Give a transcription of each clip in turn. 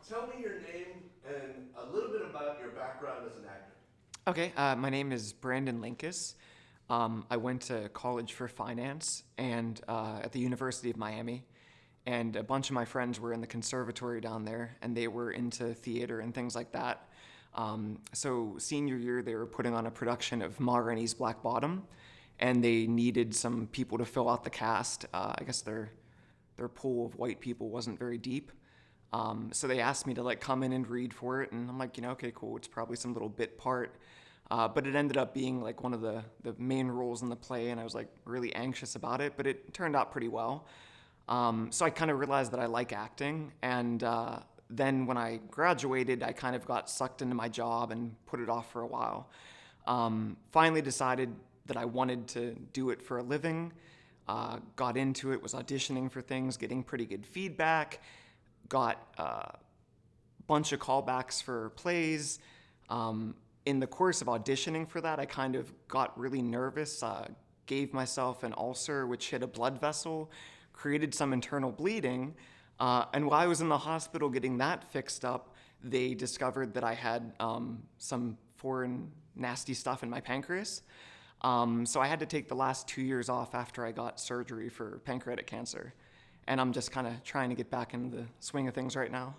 Tell me your name and a little bit about your background as an actor. Okay, my name is Brandon Linkus. I went to college for finance and at the University of Miami, and a bunch of my friends were in the conservatory down there, and they were into theater and things like that. So senior year, they were putting on a production of Ma Rainey's Black Bottom, and they needed some people to fill out the cast. I guess their pool of white people wasn't very deep. So they asked me to like come in and read for it, and I'm like, okay, cool. It's probably some little bit part, but it ended up being like one of the main roles in the play, and I was like really anxious about it, but it turned out pretty well. So I kind of realized that I like acting, and then when I graduated, I kind of got sucked into my job and put it off for a while. Finally decided that I wanted to do it for a living. Got into it, was auditioning for things, getting pretty good feedback, got a bunch of callbacks for plays. In the course of auditioning for that, I kind of got really nervous, gave myself an ulcer which hit a blood vessel, created some internal bleeding, and while I was in the hospital getting that fixed up, they discovered that I had some foreign nasty stuff in my pancreas. So I had to take the last 2 years off after I got surgery for pancreatic cancer. And I'm just kind of trying to get back into the swing of things right now.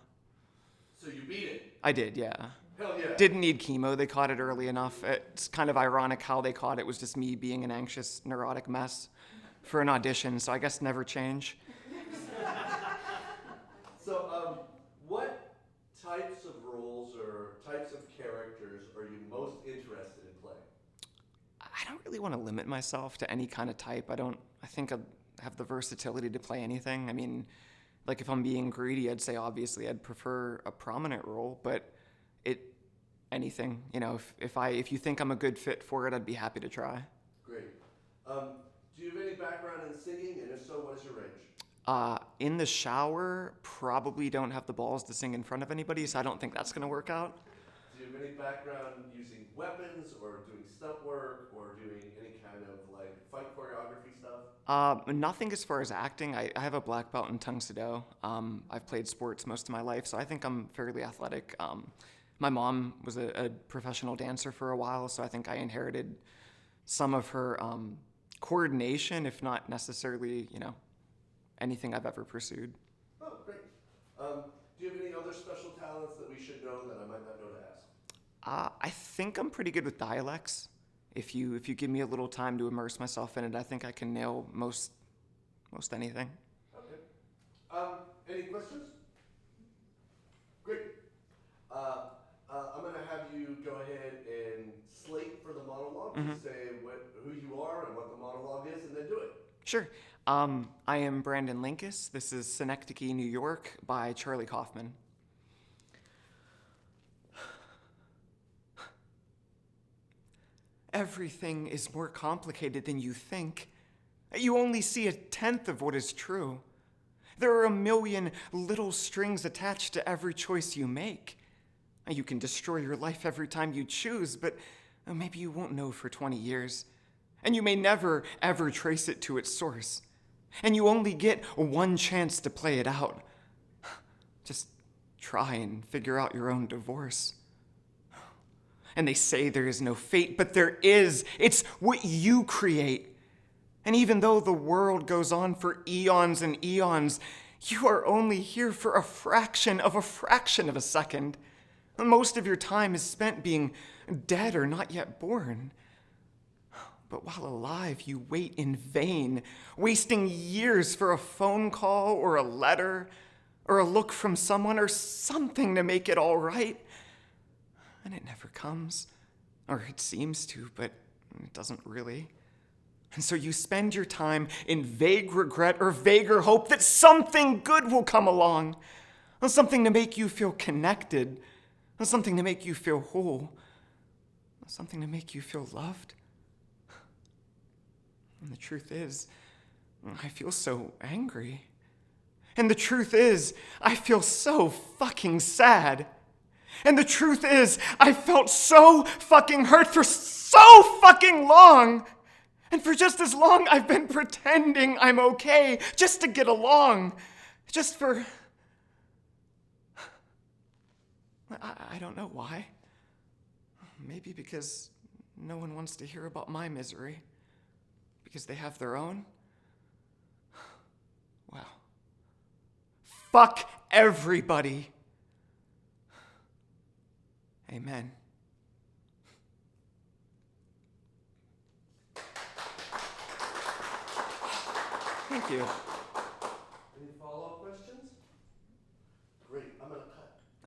So you beat it. I did, yeah. Hell yeah. Didn't need chemo. They caught it early enough. It's kind of ironic how they caught it. It was just me being an anxious, neurotic mess for an audition, so I guess never change. So, what types of roles or types of characters are you most interested in playing? I don't really want to limit myself to any kind of type. I think I have the versatility to play anything. I mean, like if I'm being greedy, I'd say obviously I'd prefer a prominent role, but anything, if you think I'm a good fit for it, I'd be happy to try. Great. Do you have any background in singing, and if so, what is your range? In the shower, probably don't have the balls to sing in front of anybody, so I don't think that's going to work out. Do you have any background using weapons or doing stunt work or doing any kind of like fight choreography stuff? Nothing as far as acting. I have a black belt in Tung Soo. I've played sports most of my life, so I think I'm fairly athletic. My mom was a professional dancer for a while, so I think I inherited some of her coordination, if not necessarily, anything I've ever pursued. Oh, great. Do you have any other special talents that we should know that I might not know to ask? I think I'm pretty good with dialects. If you give me a little time to immerse myself in it, I think I can nail most anything. Okay. Any questions? Great. I'm going to have you go ahead and slate for the monologue. Just say who you are and what the monologue is, and then do it. Sure. I am Brandon Linkus. This is Synecdoche, New York by Charlie Kaufman. Everything is more complicated than you think. You only see a tenth of what is true. There are a million little strings attached to every choice you make. You can destroy your life every time you choose, but maybe you won't know for 20 years. And you may never, ever trace it to its source. And you only get one chance to play it out. Just try and figure out your own divorce. And they say there is no fate, but there is. It's what you create. And even though the world goes on for eons and eons, you are only here for a fraction of a second. Most of your time is spent being dead or not yet born. But while alive, you wait in vain, wasting years for a phone call or a letter or a look from someone or something to make it all right. And it never comes, or it seems to, but it doesn't really. And so you spend your time in vague regret or vaguer hope that something good will come along, something to make you feel connected, something to make you feel whole, something to make you feel loved. And the truth is, I feel so angry. And the truth is, I feel so fucking sad. And the truth is, I felt so fucking hurt for so fucking long. And for just as long, I've been pretending I'm okay just to get along. Just for I don't know why. Maybe because no one wants to hear about my misery. Because they have their own. Wow. Fuck everybody. Amen. Thank you.